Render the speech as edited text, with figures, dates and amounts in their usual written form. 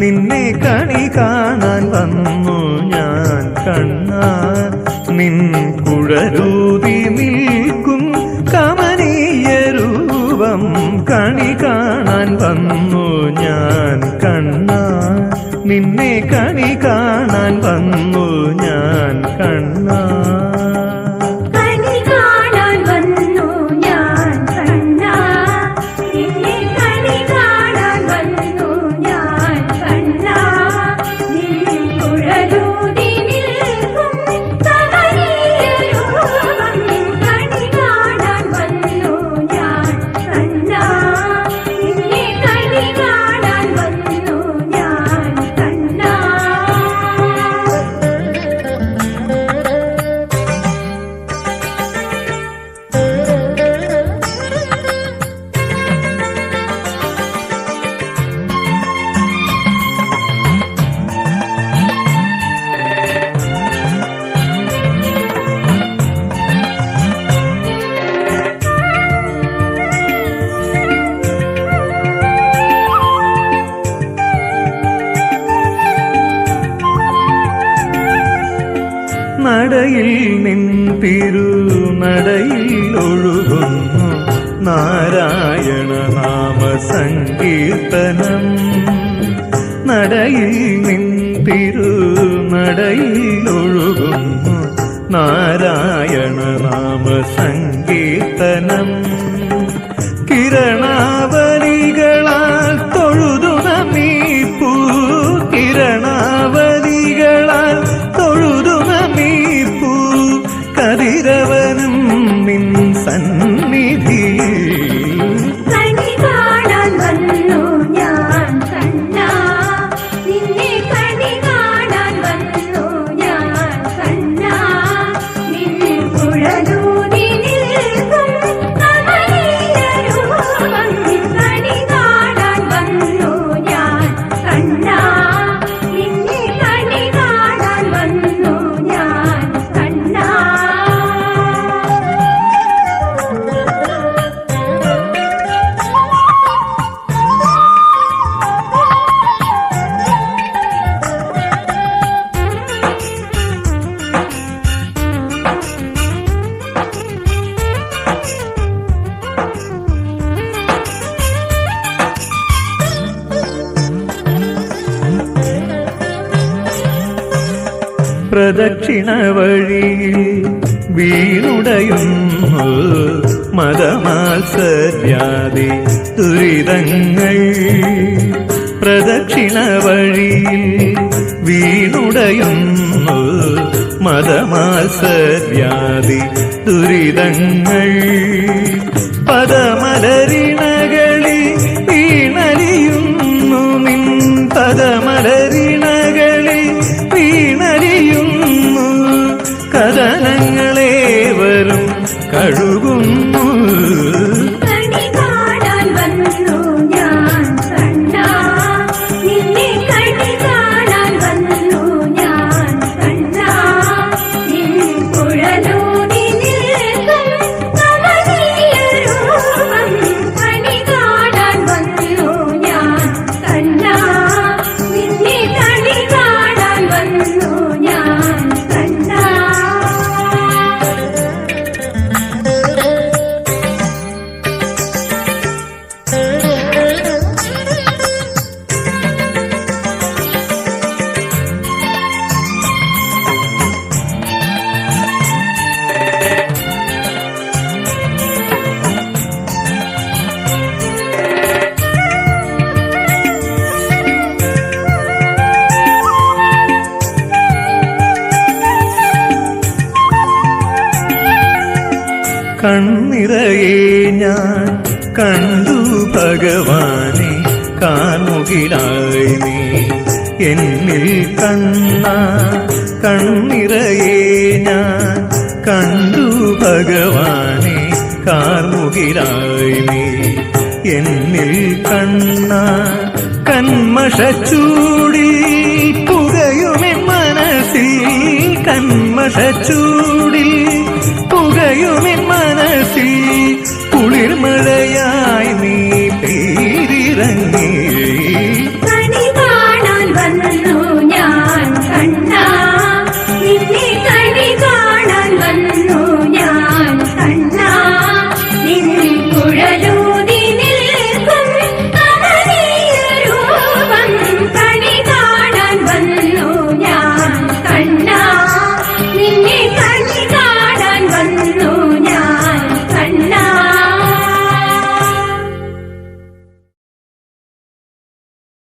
നിന്നെ കണി കാണാൻ വന്നു ഞാൻ കണ്ണാ നിൻ കുഴലൂതി നിൽക്കും കമനീയ രൂപം കണി കാണാൻ വന്നു ഞാൻ കണ്ണാ നിന്നെ കണി കാണാൻ വന്നു ഞാൻ കണ്ണാ നടയിൽ നിൻ തിരുനടയിൽ ഒഴുകുന്നു നാരായണ നാമ സങ്കീർത്തനം നടയിൽ നിൻ തിരുനടയിൽ ഒഴുകുന്നു നാരായണ നാമ സങ്കീർത്തനം കിരണാവലികളാൽ തൊഴുതു നമിപ്പൂ കിരണാവലികളാൽ തൊഴുതു നമിപ്പൂ കതിരവനും നിൻ സന്നിധിയിൽ പ്രദക്ഷിണ വഴിയിൽ വീണുടയുന്നു മതമാത്സര്യാദി ദുരിതങ്ങൾ പ്രദക്ഷിണ വഴിയിൽ വീണുടയുന്നു മതമാത്സര്യാദി ദുരിതങ്ങൾ പദമലരിണകളിൽ വീണലിയുന്നു നിൻ പദമലരിണകളിൽ വീണലിയുന്നു കഥനങ്ങളേവരും കഴുകുന്നു കണ്ണിറയെ ഞാൻ കണ്ടു ഭഗവാനെ കാർമുകിലായി നീ എന്നിൽ കണ്ണ കണ്ണിറയെ ഞാൻ കണ്ടു ഭഗവാനെ കാർമുകിലായി നീ എന്നിൽ കണ്ണ കന്മഷച്ചൂടി പുകയുമെൻ മനസ്സിൽ കന്മഷച്ചൂടി പുകയുമെൻ മനസ്സിൽ കുളിർമഴ